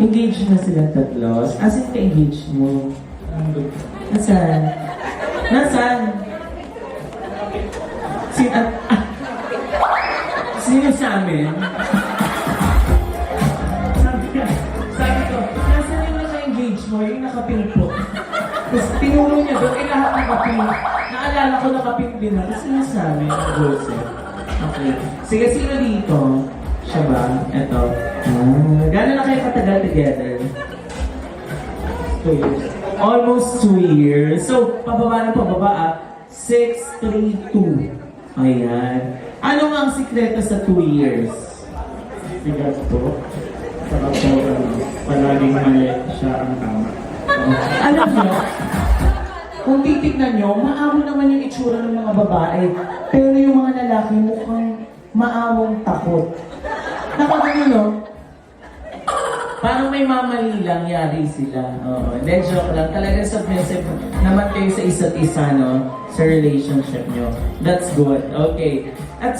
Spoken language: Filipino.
Engaged na silang tatlo. As in, ka-engage mo. Nasaan? Nasaan? Sino sa amin? Sabi ko, nasaan yung naka-engage mo? Yung nakapinpo. Tapos tinuro niya doon, lahat nakapin. Naalala ko nakapin din ako. Sino sa amin? Joseph. Okay. Sige, sino dito? Siya ba? Ito. Gano'n na kayo katagal together? 2 years. Almost 2 years. So, pababa na pababa 6, 3, 2. Ayan. Ano nga ang sikreto sa 2 years? Bigat po. Saka po, palaging mali siya ang tama. Alam nyo, kung titignan nyo, maawa naman yung itsura ng mga babae. Pero yung mga lalaki mukhang maawang takot. Nakakano, no? Parang may mamali lang, yari sila. Oo, hindi, joke lang. Talagang submissive naman kayo sa isa't isa, no? Sa relationship nyo. That's good. Okay. At